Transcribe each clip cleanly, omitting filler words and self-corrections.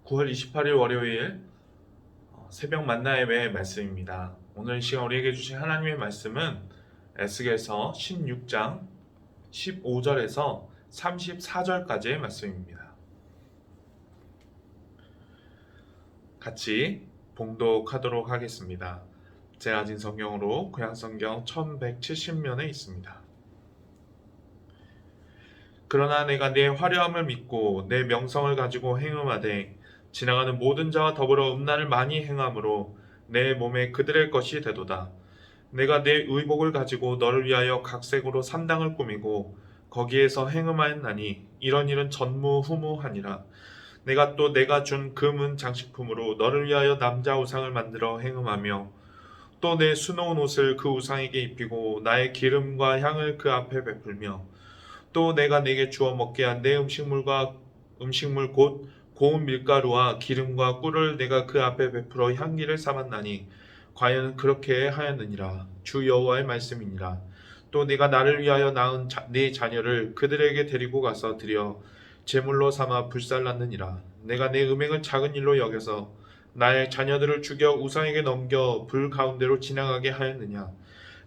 9월 28일 월요일 새벽 만나의 매 말씀입니다. 오늘 이 시간 우리에게 주신 하나님의 말씀은 에스겔서 16장 15절에서 34절까지의 말씀입니다. 같이 봉독하도록 하겠습니다. 제가 가진 성경으로 구약성경 1170면에 있습니다. 그러나 내가 내 화려함을 믿고 내 명성을 가지고 행음하되 지나가는 모든 자와 더불어 음란을 많이 행함으로 내 몸에 그들의 것이 되도다. 내가 내 의복을 가지고 너를 위하여 각색으로 산당을 꾸미고 거기에서 행음하였나니 이런 일은 전무후무하니라. 내가 또 내가 준 금은 장식품으로 너를 위하여 남자 우상을 만들어 행음하며 또 내 수놓은 옷을 그 우상에게 입히고 나의 기름과 향을 그 앞에 베풀며 또 내가 내게 주어 먹게 한 내 음식물 곧 고운 밀가루와 기름과 꿀을 내가 그 앞에 베풀어 향기를 삼았나니 과연 그렇게 하였느니라. 주 여호와의 말씀이니라. 또 네가 나를 위하여 낳은 네 자녀를 그들에게 데리고 가서 드려 제물로 삼아 불살랐느니라. 내가 내 음행을 작은 일로 여겨서 나의 자녀들을 죽여 우상에게 넘겨 불 가운데로 지나가게 하였느냐.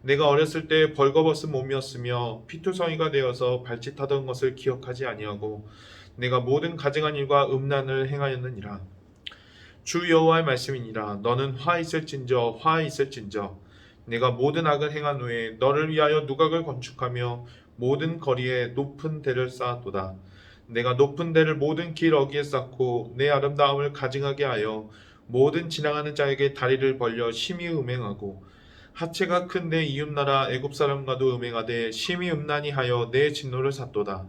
내가 어렸을 때 벌거벗은 몸이었으며 피투성이가 되어서 발짓하던 것을 기억하지 아니하고 내가 모든 가증한 일과 음란을 행하였느니라. 주 여호와의 말씀이니라. 너는 화 있을진저 화 있을진저 내가 모든 악을 행한 후에 너를 위하여 누각을 건축하며 모든 거리에 높은 대를 쌓았도다. 내가 높은 대를 모든 길 어귀에 쌓고 내 아름다움을 가증하게 하여 모든 지나가는 자에게 다리를 벌려 심히 음행하고 하체가 큰 내 이웃나라 애굽 사람과도 음행하되 심히 음란히 하여 내 진노를 샀도다.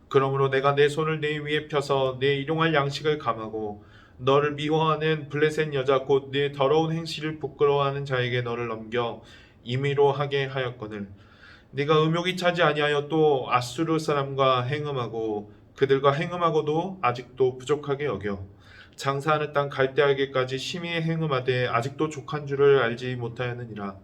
그러므로 내가 내 손을 내 위에 펴서 내 일용할 양식을 감하고 너를 미워하는 블레셋 여자 곧 내 더러운 행실을 부끄러워하는 자에게 너를 넘겨 임의로 하게 하였거늘 네가 음욕이 차지 아니하여 또 아수르 사람과 행음하고 그들과 행음하고도 아직도 부족하게 여겨 장사하는 땅 갈대아에게까지 심히 행음하되 아직도 족한 줄을 알지 못하였느니라.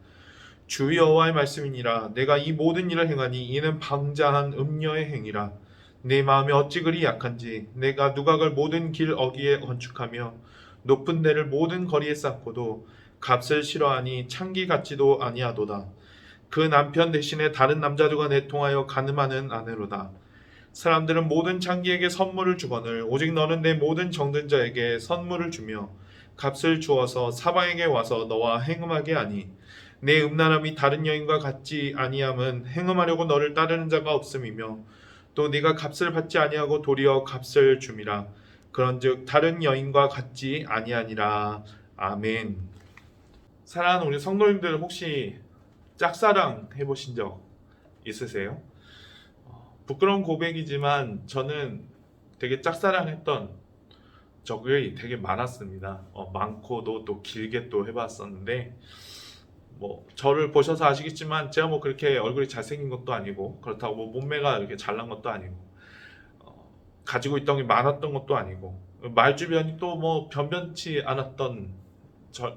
주 여호와의 말씀이니라. 내가 이 모든 일을 행하니 이는 방자한 음녀의 행위라. 내 마음이 어찌 그리 약한지 내가 누각을 모든 길 어귀에 건축하며 높은 데를 모든 거리에 쌓고도 값을 싫어하니 창기 같지도 아니하도다. 그 남편 대신에 다른 남자들과 내통하여 간음하는 아내로다. 사람들은 모든 창기에게 선물을 주거늘 오직 너는 내 모든 정든 자에게 선물을 주며 값을 주어서 사방에게 와서 너와 행음하게 하니 내 음란함이 다른 여인과 같지 아니함은 행음하려고 너를 따르는 자가 없음이며 또 네가 값을 받지 아니하고 도리어 값을 줌이라. 그런즉 다른 여인과 같지 아니하니라. 아멘. 사랑하는 우리 성도님들 혹시 짝사랑 해보신 적 있으세요? 부끄러운 고백이지만 저는 되게 짝사랑했던 적이 되게 많았습니다. 많고도 또 길게 또 해봤었는데 뭐 저를 보셔서 아시겠지만 제가 뭐 그렇게 얼굴이 잘생긴 것도 아니고 그렇다고 뭐 몸매가 이렇게 잘난 것도 아니고 가지고 있던 게 많았던 것도 아니고 말주변이 또 뭐 변변치 않았던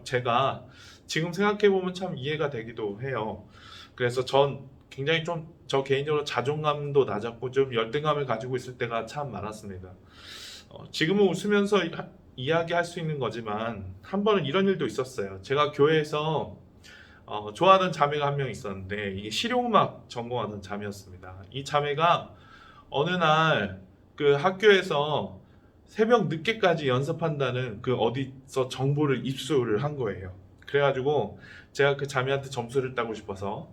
제가 지금 생각해 보면 참 이해가 되기도 해요. 그래서 전 굉장히 좀 저 개인적으로 자존감도 낮았고 좀 열등감을 가지고 있을 때가 참 많았습니다. 지금은 웃으면서 이야기할 수 있는 거지만 한 번은 이런 일도 있었어요. 제가 교회에서 좋아하는 자매가 한 명 있었는데 이게 실용음악 전공하는 자매였습니다. 이 자매가 어느 날 그 학교에서 새벽 늦게까지 연습한다는 그 어디서 정보를 입수를 한 거예요. 그래가지고 제가 그 자매한테 점수를 따고 싶어서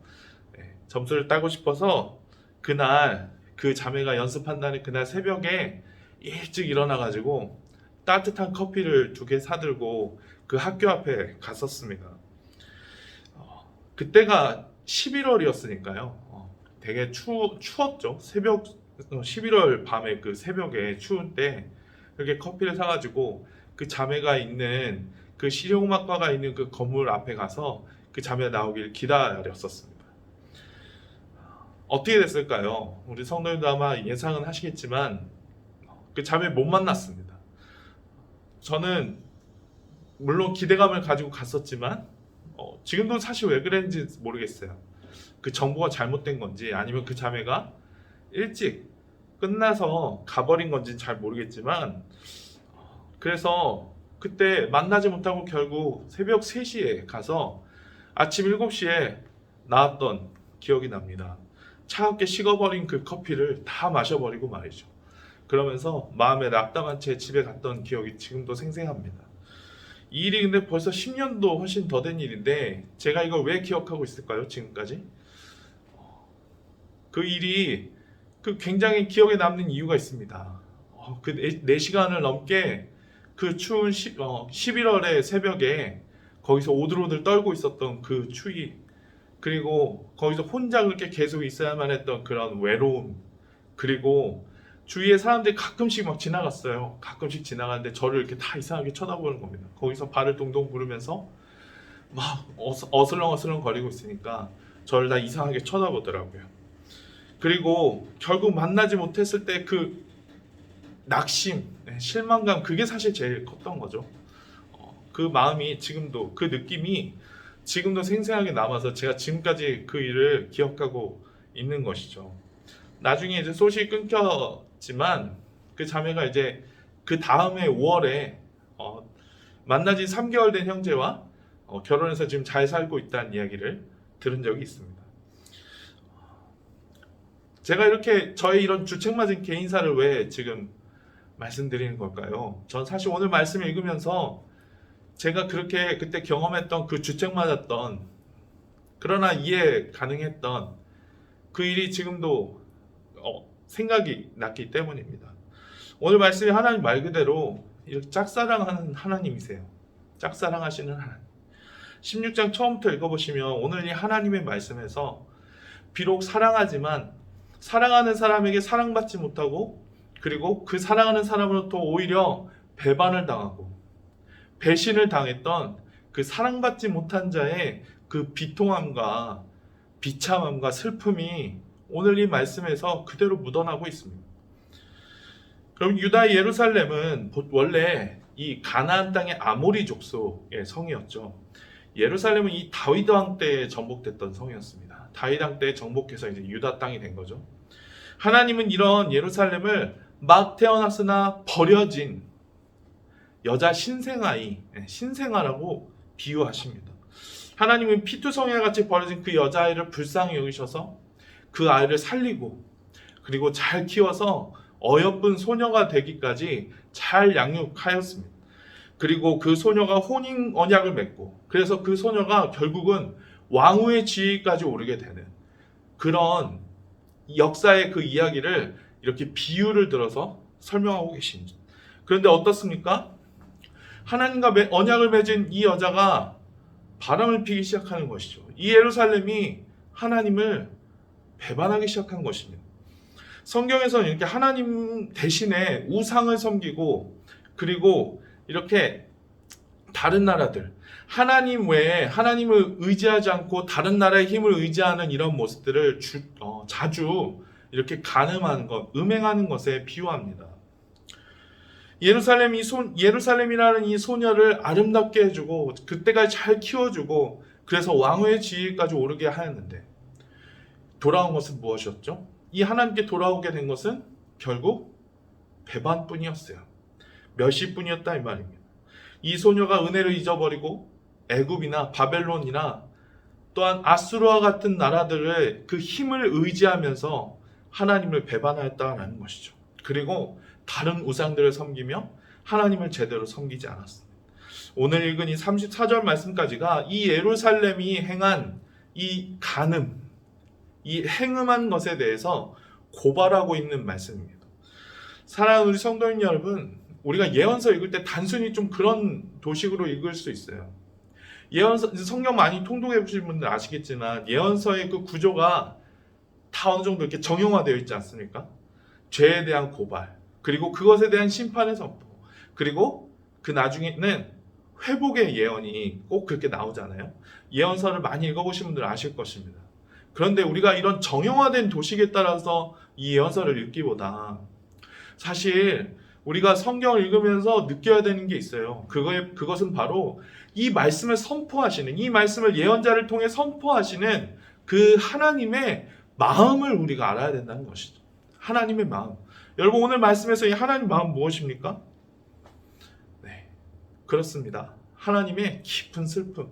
그날 그 자매가 연습한다는 그날 새벽에 일찍 일어나가지고 따뜻한 커피를 2개 사들고 그 학교 앞에 갔었습니다. 그때가 11월이었으니까요. 되게 추웠죠. 새벽 11월 밤에 그 새벽에 추운 때 그렇게 커피를 사가지고 그 자매가 있는 그 실용음악과가 있는 그 건물 앞에 가서 그 자매가 나오길 기다렸었습니다. 어떻게 됐을까요? 우리 성도님도 아마 예상은 하시겠지만 그 자매 못 만났습니다. 저는 물론 기대감을 가지고 갔었지만 지금도 사실 왜 그랬는지 모르겠어요. 그 정보가 잘못된 건지 아니면 그 자매가 일찍 끝나서 가버린 건지는 잘 모르겠지만 그래서 그때 만나지 못하고 결국 새벽 3시에 가서 아침 7시에 나왔던 기억이 납니다. 차갑게 식어버린 그 커피를 다 마셔버리고 말이죠. 그러면서 마음에 낙담한 채 집에 갔던 기억이 지금도 생생합니다. 이 일이 근데 벌써 10년도 훨씬 더 된 일인데 제가 이걸 왜 기억하고 있을까요? 지금까지? 그 일이 굉장히 기억에 남는 이유가 있습니다. 그 4시간을 넘게 그 추운 11월의 새벽에 거기서 오들오들 떨고 있었던 그 추위, 그리고 거기서 혼자 그렇게 계속 있어야만 했던 그런 외로움, 그리고 주위에 사람들이 가끔씩 막 지나갔어요. 가끔씩 지나가는데 저를 이렇게 다 이상하게 쳐다보는 겁니다. 거기서 발을 동동 구르면서 막 어슬렁어슬렁 거리고 있으니까 저를 다 이상하게 쳐다보더라고요. 그리고 결국 만나지 못했을 때 그 낙심, 실망감, 그게 사실 제일 컸던 거죠. 그 마음이 지금도, 그 느낌이 지금도 생생하게 남아서 제가 지금까지 그 일을 기억하고 있는 것이죠. 나중에 이제 소식이 끊겼지만 그 자매가 이제 그 다음해 5월에 만나지 3개월 된 형제와 결혼해서 지금 잘 살고 있다는 이야기를 들은 적이 있습니다. 제가 이렇게 저의 이런 주책맞은 개인사를 왜 지금 말씀드리는 걸까요? 전 사실 오늘 말씀 읽으면서 제가 그렇게 그때 경험했던 그 주책맞았던, 그러나 이해 가능했던 그 일이 지금도 생각이 났기 때문입니다. 오늘 말씀이 하나님 말 그대로 이렇게 짝사랑하는 하나님이세요. 짝사랑하시는 하나님. 16장 처음부터 읽어보시면 오늘 이 하나님의 말씀에서 비록 사랑하지만 사랑하는 사람에게 사랑받지 못하고, 그리고 그 사랑하는 사람으로부터 오히려 배반을 당하고 배신을 당했던 그 사랑받지 못한 자의 그 비통함과 비참함과 슬픔이 오늘 이 말씀에서 그대로 묻어나고 있습니다. 그럼 유다 예루살렘은 원래 이 가나안 땅의 아모리 족속의 성이었죠. 예루살렘은 이 다윗 왕 때에 정복됐던 성이었습니다. 다윗 왕 때에 정복해서 이제 유다 땅이 된 거죠. 하나님은 이런 예루살렘을 막 태어났으나 버려진 여자 신생아이, 신생아라고 비유하십니다. 하나님은 피투성이와 같이 버려진 그 여자아이를 불쌍히 여기셔서 그 아이를 살리고, 그리고 잘 키워서 어여쁜 소녀가 되기까지 잘 양육하였습니다. 그리고 그 소녀가 혼인 언약을 맺고, 그래서 그 소녀가 결국은 왕후의 지위까지 오르게 되는 그런 역사의 그 이야기를 이렇게 비유를 들어서 설명하고 계십니다. 그런데 어떻습니까? 하나님과 언약을 맺은 이 여자가 바람을 피기 시작하는 것이죠. 이 예루살렘이 하나님을 배반하기 시작한 것입니다. 성경에서는 이렇게 하나님 대신에 우상을 섬기고, 그리고 이렇게 다른 나라들, 하나님 외에 하나님을 의지하지 않고 다른 나라의 힘을 의지하는 이런 모습들을 자주 이렇게 간음하는 것, 음행하는 것에 비유합니다. 예루살렘이라는 이 소녀를 아름답게 해주고 그때까지 잘 키워주고, 그래서 왕후의 지위까지 오르게 하였는데 돌아온 것은 무엇이었죠? 이 하나님께 돌아오게 된 것은 결국 배반뿐이었어요. 멸시뿐이었다 이 말입니다. 이 소녀가 은혜를 잊어버리고 애굽이나 바벨론이나 또한 아수르와 같은 나라들의 그 힘을 의지하면서 하나님을 배반하였다는 것이죠. 그리고 다른 우상들을 섬기며 하나님을 제대로 섬기지 않았습니다. 오늘 읽은 이 34절 말씀까지가 이 예루살렘이 행한 이 간음, 이 행음한 것에 대해서 고발하고 있는 말씀입니다. 사랑하는 우리 성도님 여러분, 우리가 예언서 읽을 때 단순히 좀 그런 도식으로 읽을 수 있어요. 예언서, 성경 많이 통독해 보신 분들 아시겠지만 예언서의 그 구조가 다 어느 정도 이렇게 정형화되어 있지 않습니까? 죄에 대한 고발, 그리고 그것에 대한 심판의 선포, 그리고 그 나중에는 회복의 예언이 꼭 그렇게 나오잖아요. 예언서를 많이 읽어보신 분들 아실 것입니다. 그런데 우리가 이런 정형화된 도식에 따라서 이 예언서를 읽기보다 사실 우리가 성경을 읽으면서 느껴야 되는 게 있어요. 그것은 바로 이 말씀을 선포하시는, 이 말씀을 예언자를 통해 선포하시는 그 하나님의 마음을 우리가 알아야 된다는 것이죠. 하나님의 마음. 여러분, 오늘 말씀에서 이 하나님 마음 무엇입니까? 그렇습니다. 하나님의 깊은 슬픔,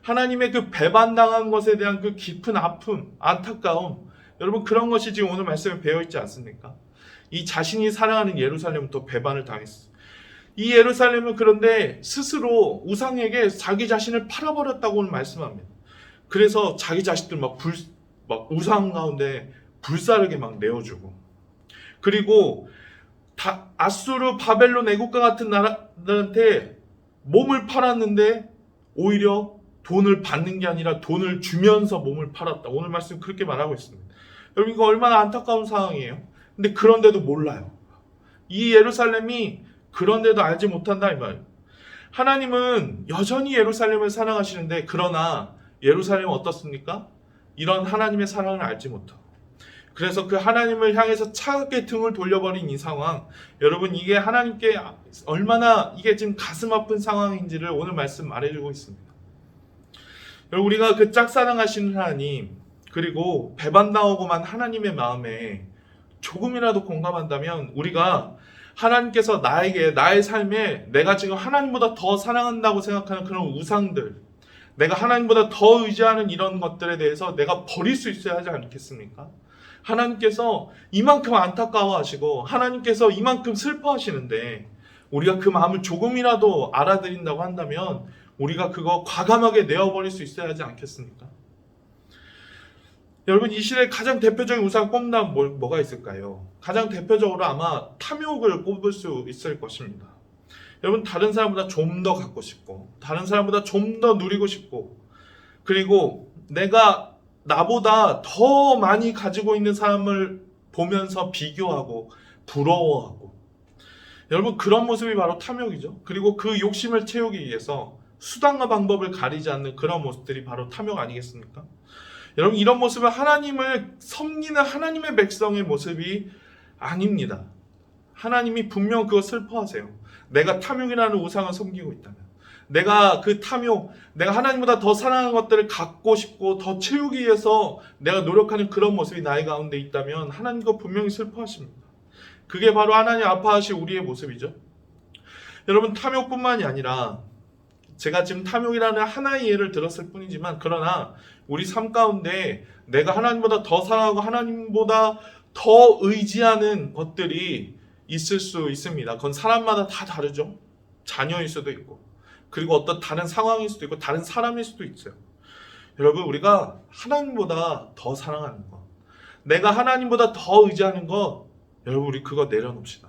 하나님의 그 배반당한 것에 대한 그 깊은 아픔, 안타까움, 여러분 그런 것이 지금 오늘 말씀에 배어있지 않습니까? 이 자신이 사랑하는 예루살렘은 또 배반을 당했어요. 이 예루살렘은 그런데 스스로 우상에게 자기 자신을 팔아버렸다고 오늘 말씀합니다. 그래서 자기 자식들 막 우상 가운데 불사르게 막 내어주고, 그리고 아수르, 바벨론, 애국과 같은 나라들한테 몸을 팔았는데 오히려 돈을 받는 게 아니라 돈을 주면서 몸을 팔았다. 오늘 말씀 그렇게 말하고 있습니다. 여러분 이거 얼마나 안타까운 상황이에요. 근데 그런데도 몰라요. 이 예루살렘이 그런데도 알지 못한다 이 말이에요. 하나님은 여전히 예루살렘을 사랑하시는데, 그러나 예루살렘은 어떻습니까? 이런 하나님의 사랑을 알지 못하고, 그래서 그 하나님을 향해서 차갑게 등을 돌려버린 이 상황, 여러분 이게 하나님께 얼마나 이게 지금 가슴 아픈 상황인지를 오늘 말씀 말해주고 있습니다. 여러분 우리가 그 짝사랑하시는 하나님, 그리고 배반당하고만 하나님의 마음에 조금이라도 공감한다면, 우리가 하나님께서 나에게, 나의 삶에 내가 지금 하나님보다 더 사랑한다고 생각하는 그런 우상들, 내가 하나님보다 더 의지하는 이런 것들에 대해서 내가 버릴 수 있어야 하지 않겠습니까? 하나님께서 이만큼 안타까워하시고 하나님께서 이만큼 슬퍼하시는데, 우리가 그 마음을 조금이라도 알아들인다고 한다면 우리가 그거 과감하게 내어버릴 수 있어야 하지 않겠습니까? 여러분 이 시대에 가장 대표적인 우상 꼽는다면 뭐가 있을까요? 가장 대표적으로 아마 탐욕을 꼽을 수 있을 것입니다. 여러분 다른 사람보다 좀 더 갖고 싶고, 다른 사람보다 좀 더 누리고 싶고, 그리고 내가 나보다 더 많이 가지고 있는 사람을 보면서 비교하고 부러워하고, 여러분 그런 모습이 바로 탐욕이죠. 그리고 그 욕심을 채우기 위해서 수단과 방법을 가리지 않는 그런 모습들이 바로 탐욕 아니겠습니까? 여러분 이런 모습은 하나님을 섬기는 하나님의 백성의 모습이 아닙니다. 하나님이 분명 그거 슬퍼하세요. 내가 탐욕이라는 우상을 섬기고 있다면, 내가 그 탐욕, 내가 하나님보다 더 사랑하는 것들을 갖고 싶고 더 채우기 위해서 내가 노력하는 그런 모습이 나의 가운데 있다면 하나님 그거 분명히 슬퍼하십니다. 그게 바로 하나님 아파하실 우리의 모습이죠. 여러분 탐욕뿐만이 아니라, 제가 지금 탐욕이라는 하나의 예를 들었을 뿐이지만, 그러나 우리 삶 가운데 내가 하나님보다 더 사랑하고 하나님보다 더 의지하는 것들이 있을 수 있습니다. 그건 사람마다 다 다르죠. 자녀일 수도 있고, 그리고 어떤 다른 상황일 수도 있고, 다른 사람일 수도 있어요. 여러분 우리가 하나님보다 더 사랑하는 것, 내가 하나님보다 더 의지하는 것, 여러분 우리 그거 내려놓읍시다.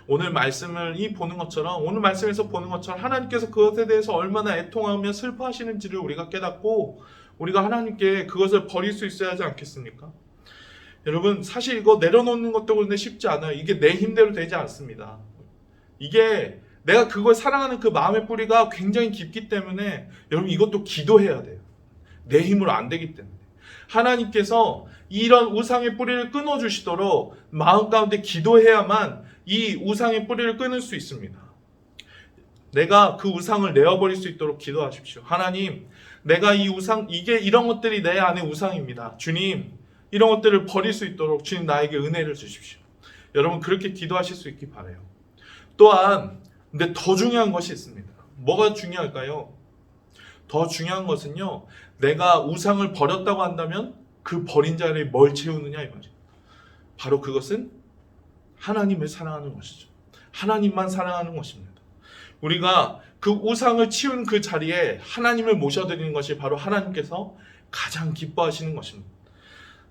오늘 말씀을 보는 것처럼, 오늘 말씀에서 보는 것처럼 하나님께서 그것에 대해서 얼마나 애통하며 슬퍼하시는지를 우리가 깨닫고, 우리가 하나님께 그것을 버릴 수 있어야 하지 않겠습니까? 여러분 사실 이거 내려놓는 것도 그런데 쉽지 않아요. 이게 내 힘대로 되지 않습니다. 이게 내가 그걸 사랑하는 그 마음의 뿌리가 굉장히 깊기 때문에 여러분 이것도 기도해야 돼요. 내 힘으로 안 되기 때문에 하나님께서 이런 우상의 뿌리를 끊어주시도록 마음 가운데 기도해야만 이 우상의 뿌리를 끊을 수 있습니다. 내가 그 우상을 내어버릴 수 있도록 기도하십시오. 하나님, 내가 이 우상, 이런 것들이 내 안에 우상입니다. 주님, 이런 것들을 버릴 수 있도록 주님 나에게 은혜를 주십시오. 여러분 그렇게 기도하실 수 있기 바라요. 또한 근데 더 중요한 것이 있습니다. 뭐가 중요할까요? 더 중요한 것은요, 내가 우상을 버렸다고 한다면 그 버린 자리에 뭘 채우느냐 이 말이에요. 바로 그것은 하나님을 사랑하는 것이죠. 하나님만 사랑하는 것입니다. 우리가 그 우상을 치운 그 자리에 하나님을 모셔드리는 것이 바로 하나님께서 가장 기뻐하시는 것입니다.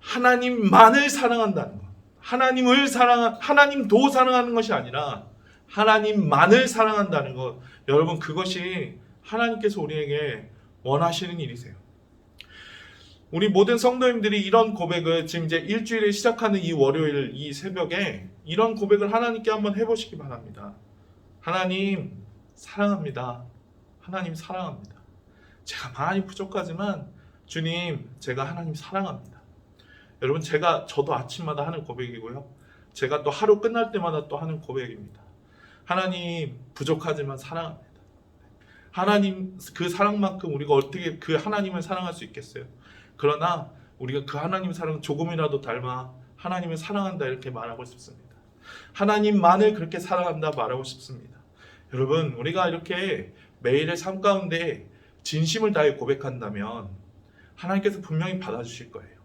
하나님만을 사랑한다는 것, 하나님도 사랑하는 것이 아니라 하나님만을 사랑한다는 것, 여러분 그것이 하나님께서 우리에게 원하시는 일이세요. 우리 모든 성도님들이 이런 고백을 지금 이제 일주일에 시작하는 이 월요일 이 새벽에 이런 고백을 하나님께 한번 해보시기 바랍니다. 하나님 사랑합니다. 하나님 사랑합니다. 제가 많이 부족하지만 주님 제가 하나님 사랑합니다. 여러분 저도 아침마다 하는 고백이고요. 제가 또 하루 끝날 때마다 또 하는 고백입니다. 하나님 부족하지만 사랑합니다. 하나님 그 사랑만큼 우리가 어떻게 그 하나님을 사랑할 수 있겠어요? 그러나 우리가 그 하나님 사랑 조금이라도 닮아 하나님을 사랑한다 이렇게 말하고 싶습니다. 하나님만을 그렇게 사랑한다 말하고 싶습니다. 여러분, 우리가 이렇게 매일의 삶 가운데 진심을 다해 고백한다면 하나님께서 분명히 받아주실 거예요.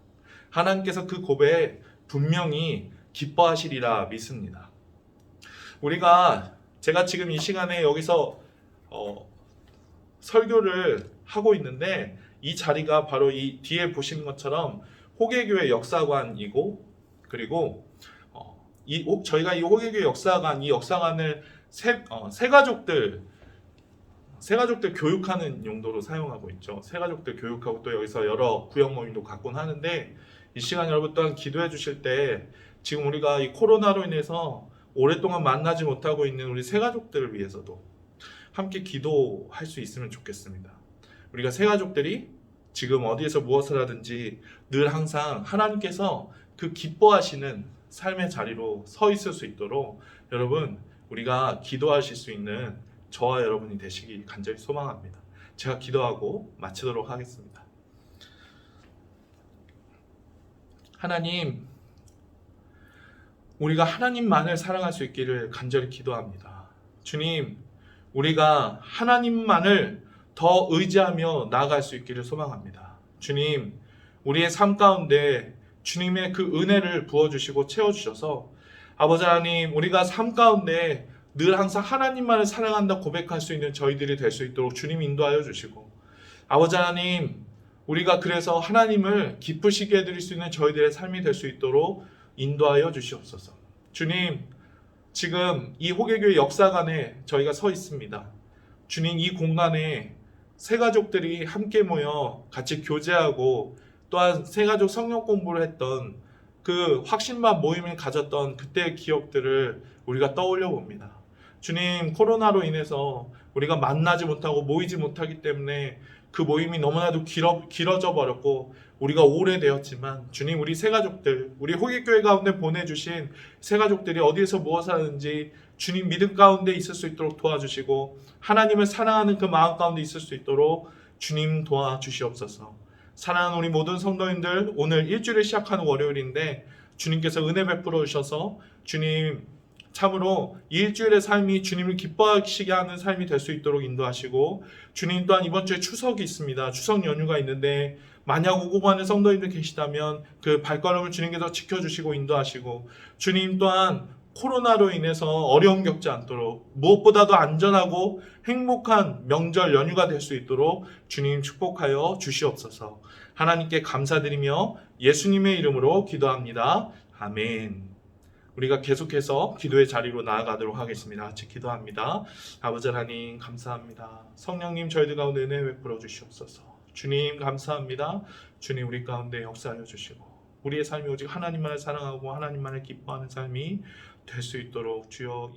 하나님께서 그 고백 분명히 기뻐하시리라 믿습니다. 제가 지금 이 시간에 여기서 설교를 하고 있는데, 이 자리가 바로 이 뒤에 보시는 것처럼 호계교회 역사관이고, 그리고 저희가 이 호계교회 역사관, 이 역사관을 새가족들 교육하는 용도로 사용하고 있죠. 새가족들 교육하고 또 여기서 여러 구역 모임도 갖곤 하는데, 이 시간 여러분 또한 기도해 주실 때 지금 우리가 이 코로나로 인해서 오랫동안 만나지 못하고 있는 우리 새가족들을 위해서도 함께 기도할 수 있으면 좋겠습니다. 우리가 새가족들이 지금 어디에서 무엇을 하든지 늘 항상 하나님께서 그 기뻐하시는 삶의 자리로 서 있을 수 있도록 여러분, 우리가 기도하실 수 있는 저와 여러분이 되시길 간절히 소망합니다. 제가 기도하고 마치도록 하겠습니다. 하나님, 우리가 하나님만을 사랑할 수 있기를 간절히 기도합니다. 주님, 우리가 하나님만을 더 의지하며 나아갈 수 있기를 소망합니다. 주님, 우리의 삶 가운데 주님의 그 은혜를 부어주시고 채워주셔서 아버지 하나님, 우리가 삶 가운데 늘 항상 하나님만을 사랑한다 고백할 수 있는 저희들이 될 수 있도록 주님 인도하여 주시고, 아버지 하나님, 우리가 그래서 하나님을 기쁘시게 해드릴 수 있는 저희들의 삶이 될 수 있도록 인도하여 주시옵소서. 주님, 지금 이 호계교회 역사관에 저희가 서 있습니다. 주님, 이 공간에 새가족들이 함께 모여 같이 교제하고 또한 새가족 성령 공부를 했던 그 확신반 모임을 가졌던 그때의 기억들을 우리가 떠올려 봅니다. 주님, 코로나로 인해서 우리가 만나지 못하고 모이지 못하기 때문에 그 모임이 너무나도 길어져 버렸고 우리가 오래되었지만, 주님, 우리 새가족들, 우리 호객교회 가운데 보내주신 새가족들이 어디에서 무엇을 하는지 주님 믿음 가운데 있을 수 있도록 도와주시고, 하나님을 사랑하는 그 마음 가운데 있을 수 있도록 주님 도와주시옵소서. 사랑하는 우리 모든 성도님들, 오늘 일주일을 시작하는 월요일인데 주님께서 은혜 베풀어 주셔서 주님 참으로 이 일주일의 삶이 주님을 기뻐하시게 하는 삶이 될 수 있도록 인도하시고, 주님 또한 이번 주에 추석이 있습니다. 추석 연휴가 있는데 만약 오고 가는 성도님들 계시다면 그 발걸음을 주님께서 지켜주시고 인도하시고, 주님 또한 코로나로 인해서 어려움 겪지 않도록 무엇보다도 안전하고 행복한 명절 연휴가 될 수 있도록 주님 축복하여 주시옵소서. 하나님께 감사드리며 예수님의 이름으로 기도합니다. 아멘. 우리가 계속해서 기도의 자리로 나아가도록 하겠습니다. 같이 기도합니다. 아버지 하나님 감사합니다. 성령님, 저희들 가운데 은혜 베풀어 주시옵소서. 주님 감사합니다. 주님, 우리 가운데 역사하여 주시고 우리의 삶이 오직 하나님만을 사랑하고 하나님만을 기뻐하는 삶이 될 수 있도록 주여